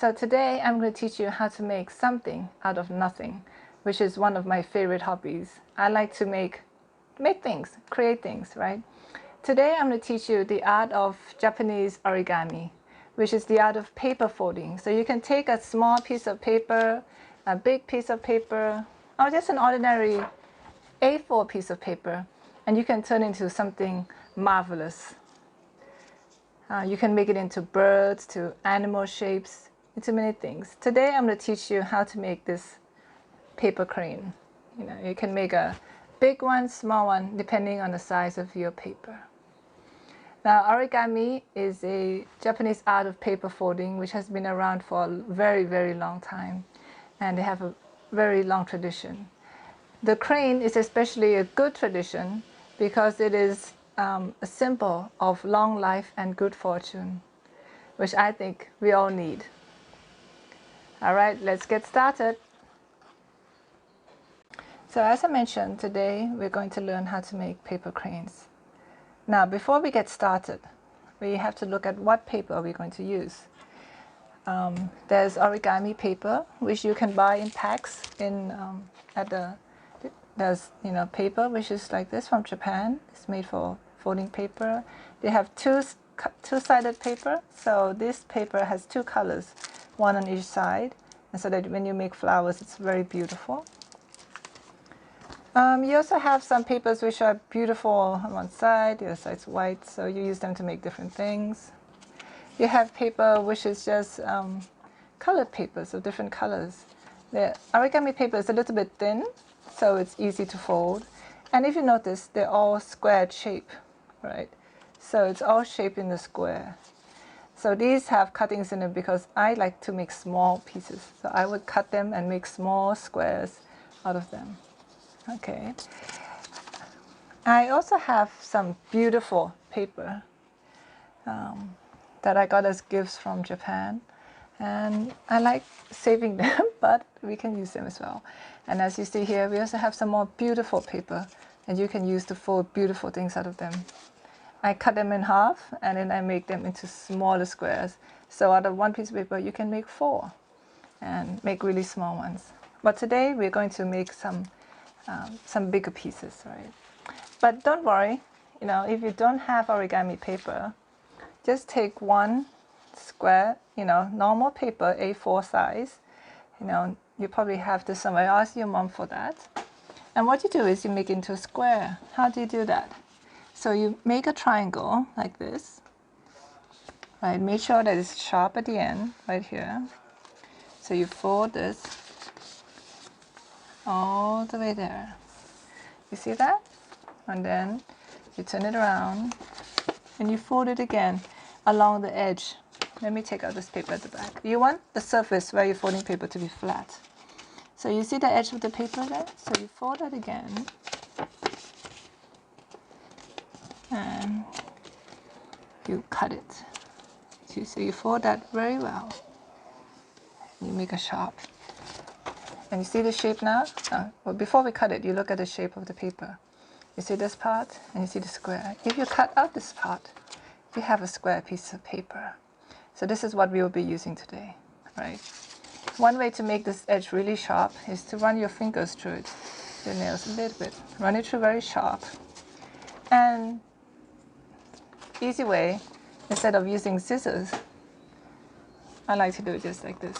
So today I'm going to teach you how to make something out of nothing, which is one of my favorite hobbies. I like to make things, create things, right? Today I'm going to teach you the art of Japanese origami, which is the art of paper folding. So you can take a small piece of paper, a big piece of paper, or just an ordinary A4 piece of paper, and you can turn it into something marvelous. You can make it into birds, to animal shapes, into many things. Today I'm going to teach you how to make this paper crane. You can make a big one, small one, depending on the size of your paper. Now, origami is a Japanese art of paper folding which has been around for a very, very long time, and they have a very long tradition. The crane is especially a good tradition because it is a symbol of long life and good fortune, which I think we all need. All right, let's get started. So as I mentioned, today we're going to learn how to make paper cranes. Now, before we get started, we have to look at what paper we're going to use. There's origami paper, which you can buy in packs there's paper which is like this from Japan. It's made for folding paper. They have two-sided paper, so this paper has two colors, one on each side, and so that when you make flowers, it's very beautiful. You also have some papers which are beautiful on one side, the other side's white, so you use them to make different things. You have paper which is just colored papers of different colors. The origami paper is a little bit thin, so it's easy to fold. And if you notice, they're all squared shape, right? So it's all shaped in the square. So these have cuttings in them because I like to make small pieces. So I would cut them and make small squares out of them. Okay. I also have some beautiful paper that I got as gifts from Japan. And I like saving them, but we can use them as well. And as you see here, we also have some more beautiful paper, and you can use to fold beautiful things out of them. I cut them in half, and then I make them into smaller squares. So out of one piece of paper, you can make 4 and make really small ones. But today, we're going to make some bigger pieces, right? But don't worry, if you don't have origami paper, just take one square, normal paper, A4 size. You probably have this somewhere. Ask your mom for that. And what you do is you make it into a square. How do you do that? So you make a triangle like this, right? Make sure that it's sharp at the end, right here. So you fold this all the way there. You see that? And then you turn it around and you fold it again along the edge. Let me take out this paper at the back. You want the surface where you're folding paper to be flat. So you see the edge of the paper there? So you fold that again. And you cut it. So you fold that very well. You make a sharp. And you see the shape now? Well, before we cut it, you look at the shape of the paper. You see this part and you see the square. If you cut out this part, you have a square piece of paper. So this is what we will be using today, right? One way to make this edge really sharp is to run your fingers through it, your nails a little bit. Run it through very sharp. And easy way, instead of using scissors, I like to do it just like this.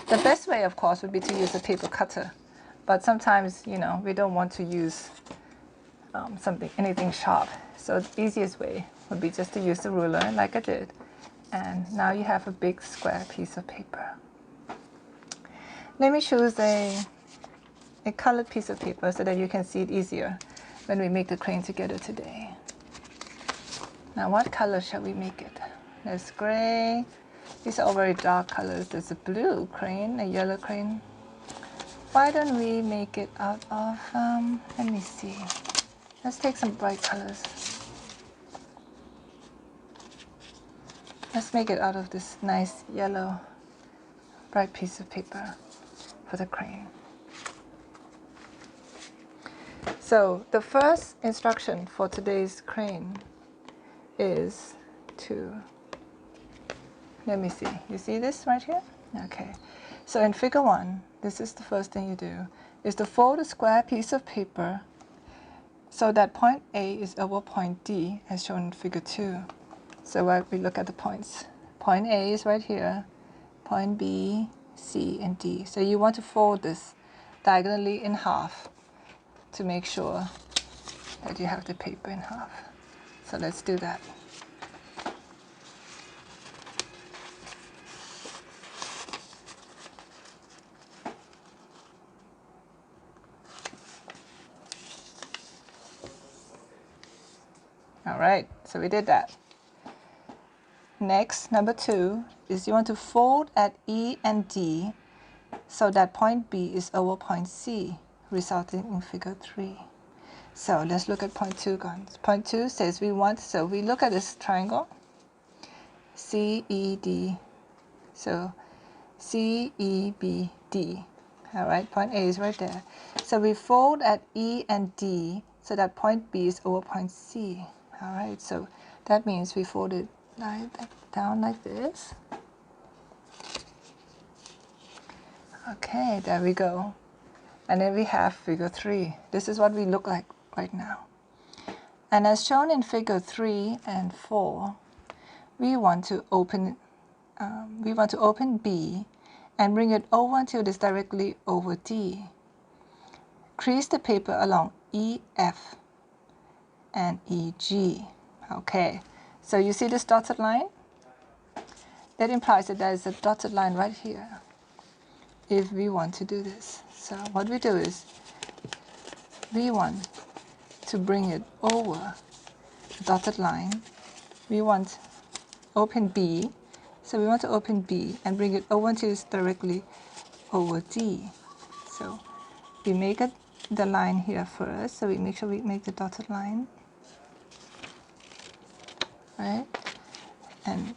The best way, of course, would be to use a paper cutter. But sometimes, we don't want to use anything sharp. So the easiest way would be just to use the ruler like I did. And now you have a big square piece of paper. Let me choose a colored piece of paper so that you can see it easier when we make the crane together today. Now what color shall we make it? There's gray. These are all very dark colors. There's a blue crane, a yellow crane. Why don't we make it out of, let me see. Let's take some bright colors. Let's make it out of this nice yellow, bright piece of paper for the crane. So the first instruction for today's crane is to Let me see. You see this right here? Okay. So in figure 1, this is the first thing you do, is to fold a square piece of paper so that point A is over point D, as shown in figure 2. So we look at the points. Point A is right here, point B, C, and D. So you want to fold this diagonally in half to make sure that you have the paper in half. So let's do that. All right, so we did that. Next, number 2 is you want to fold at E and D so that point B is over point C, resulting in figure 3. So let's look at point 2 guns. Point 2 says we want, so we look at this triangle, CED. So CEBD. All right, point A is right there. So we fold at E and D so that point B is over point C. All right, so that means we fold it down like this. Okay, there we go. And then we have figure 3. This is what we look like right now. And as shown in figure 3 and 4, we want to open B and bring it over until it is directly over D. Crease the paper along EF and EG. Okay, so you see this dotted line? That implies that there is a dotted line right here if we want to do this. So what we do is we want to bring it over the dotted line. We want open B. So we want to open B and bring it over until it's directly over D. So we make the line here first. So we make sure we make the dotted line, right? And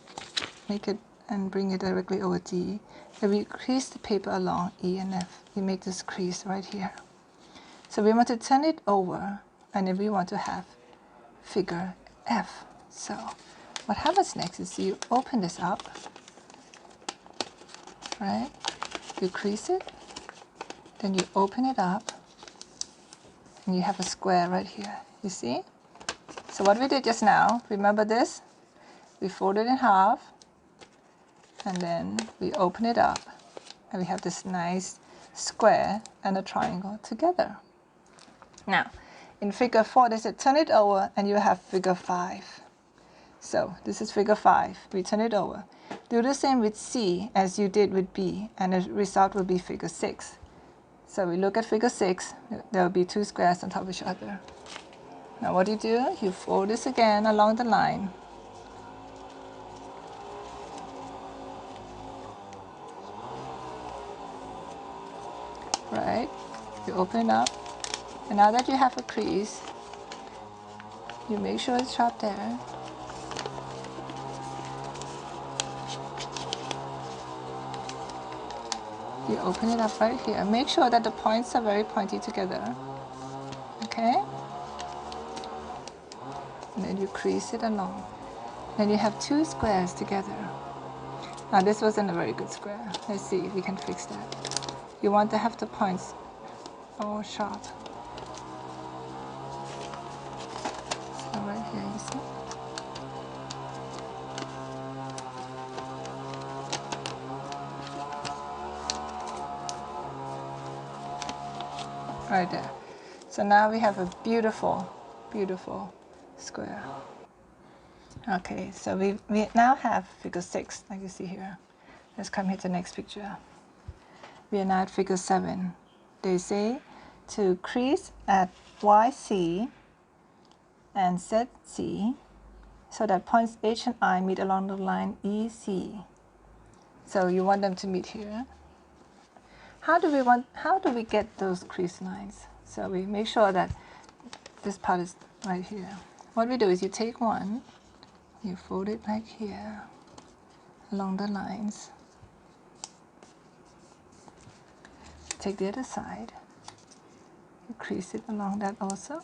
make it and bring it directly over D. Then we crease the paper along E and F. We make this crease right here. So we want to turn it over, and then we want to have figure F. So what happens next is you open this up, right? You crease it, then you open it up, and you have a square right here. You see? So what we did just now, remember this? We fold it in half, and then we open it up, and we have this nice square and a triangle together. Now, in figure 4, they said turn it over, and you have figure 5. So this is figure 5. We turn it over. Do the same with C as you did with B, and the result will be figure 6. So we look at figure 6. There will be 2 squares on top of each other. Now what do? You fold this again along the line. Right? You open it up. And now that you have a crease, you make sure it's sharp there. You open it up right here. Make sure that the points are very pointy together. Okay? And then you crease it along. Then you have 2 squares together. Now this wasn't a very good square. Let's see if we can fix that. You want to have the points all sharp. So right here, you see? Right there. So now we have a beautiful, beautiful square. Okay, so we now have figure 6, like you see here. Let's come here to the next picture. We are now at figure 7. They say to crease at YC and ZC so that points H and I meet along the line EC. So you want them to meet here. How do we get those crease lines? So we make sure that this part is right here. What we do is you take one, you fold it like here along the lines. Take the other side, you crease it along that also.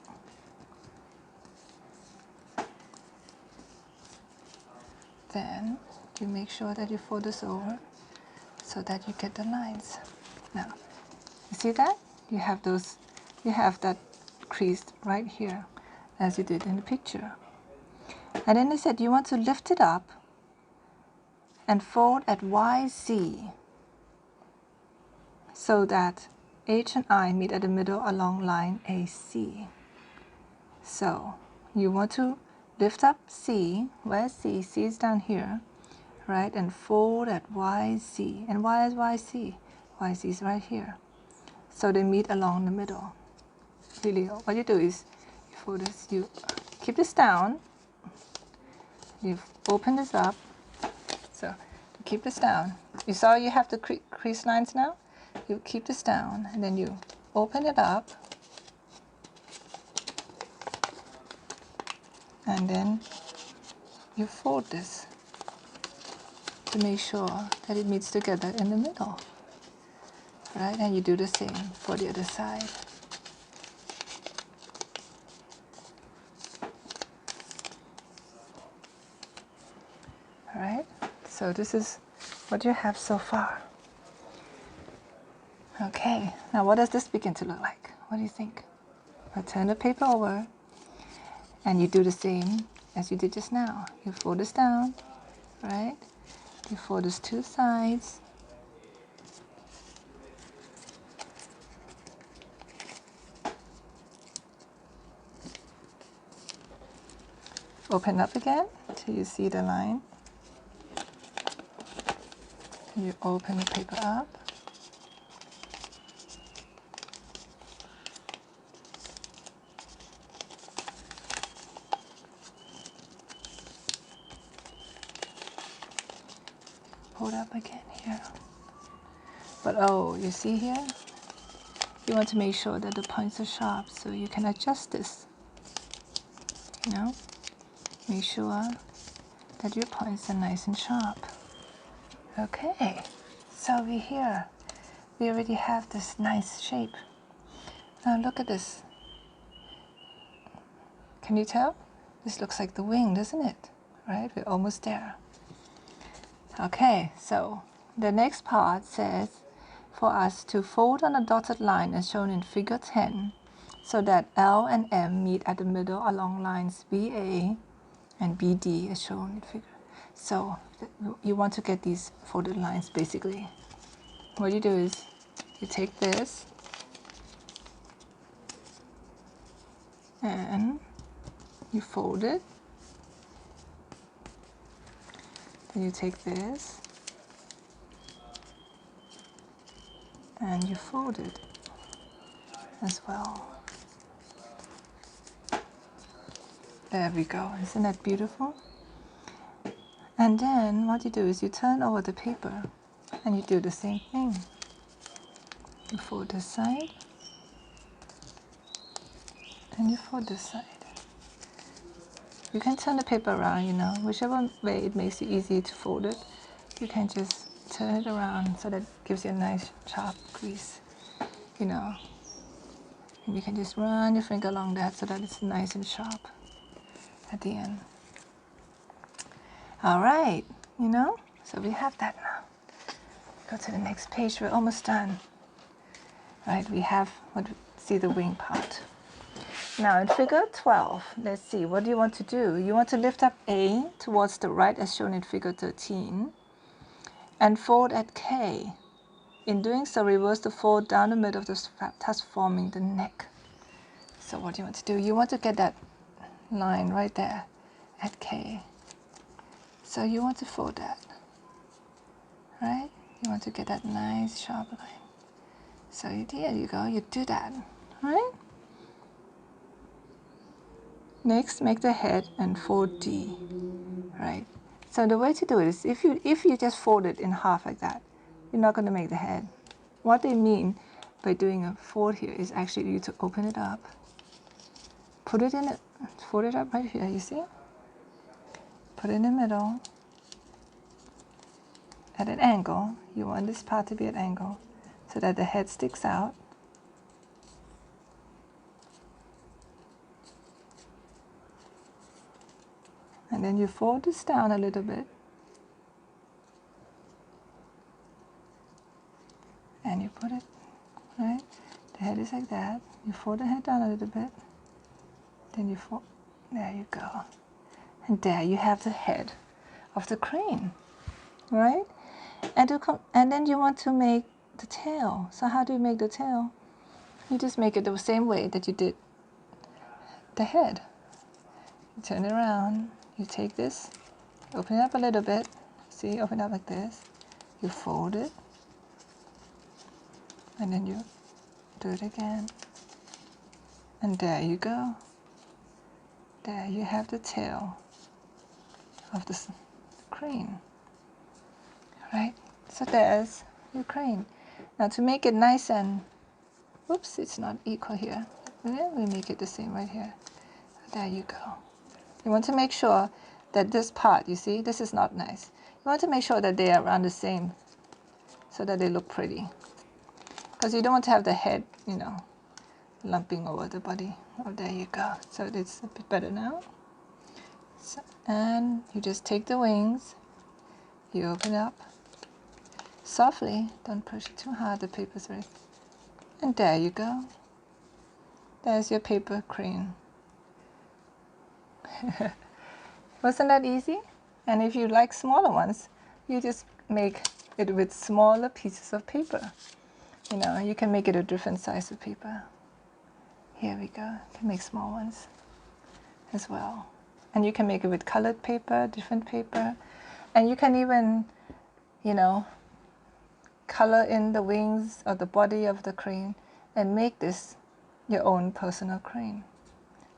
Then you make sure that you fold this over so that you get the lines. Now, you see that? You have that crease right here, as you did in the picture. And then they said you want to lift it up and fold at YZ so that H and I meet at the middle along line AC. So you want to lift up C, where's C? C is down here, right? And fold at YZ. And why is YC? YZ is right here. So they meet along the middle. Really, what you do is you fold this, you keep this down, you open this up. So to keep this down, you saw you have the crease lines now? You keep this down and then you open it up and then you fold this to make sure that it meets together in the middle, right? And you do the same for the other side. All right, so this is what you have so far. Okay, now what does this begin to look like? What do you think? I'll turn the paper over and you do the same as you did just now. You fold this down, right? You fold this two sides. Open up again till you see the line. You open the paper up. Hold up again here. But oh, you see here? You want to make sure that the points are sharp so you can adjust this. You know? Make sure that your points are nice and sharp. Okay, so we're here. We already have this nice shape. Now look at this. Can you tell? This looks like the wing, doesn't it? Right? We're almost there. Okay, so the next part says for us to fold on a dotted line as shown in figure 10 so that L and M meet at the middle along lines BA and BD as shown in figure. So you want to get these folded lines basically. What you do is you take this and you fold it. Then you take this and you fold it as well. There we go. Isn't that beautiful? And then what you do is you turn over the paper and you do the same thing. You fold this side and you fold this side. You can turn the paper around, you know, whichever way it makes it easy to fold it. You can just turn it around so that it gives you a nice sharp crease, you know. And you can just run your finger along that so that it's nice and sharp at the end. All right, you know, so we have that now. Go to the next page, we're almost done. Right, we have, see the wing part. Now in figure 12, let's see, what do you want to do? You want to lift up A towards the right as shown in figure 13 and fold at K. In doing so, reverse the fold down the middle of the strap, thus forming the neck. So what do you want to do? You want to get that line right there at K. So you want to fold that, right? You want to get that nice sharp line. So there you go, you do that, right? Next, make the head and fold D, right? So the way to do it is if you just fold it in half like that, you're not going to make the head. What they mean by doing a fold here is actually you to open it up, put it in it, fold it up right here, you see? Put it in the middle at an angle. You want this part to be at an angle so that the head sticks out. And then you fold this down a little bit you put it, right? The head is like that. You fold the head down a little bit. Then you fold, there you go. And there you have the head of the crane, right? And then you want to make the tail. So how do you make the tail? You just make it the same way that you did the head. You turn it around, you take this, open it up a little bit. See, open it up like this. You fold it, and then you do it again. And there you go. There you have the tail of the crane. Right? So there's your crane. Now to make it nice and, oops, it's not equal here. And then we make it the same right here. There you go. You want to make sure that this part, you see, this is not nice. You want to make sure that they are around the same so that they look pretty. Because you don't want to have the head, you know, lumping over the body. Oh, there you go. So it's a bit better now. So, and you just take the wings, you open up softly, don't push it too hard, the paper's ready. And there you go. There's your paper crane. Wasn't that easy? And if you like smaller ones, you just make it with smaller pieces of paper. You know, you can make it a different size of paper. Here we go. You can make small ones as well. And you can make it with colored paper, different paper. And you can even, you know, color in the wings or the body of the crane and make this your own personal crane.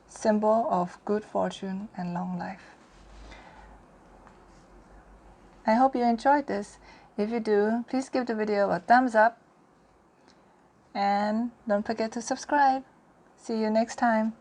Symbol of good fortune and long life. I hope you enjoyed this. If you do, please give the video a thumbs up and don't forget to subscribe. See you next time.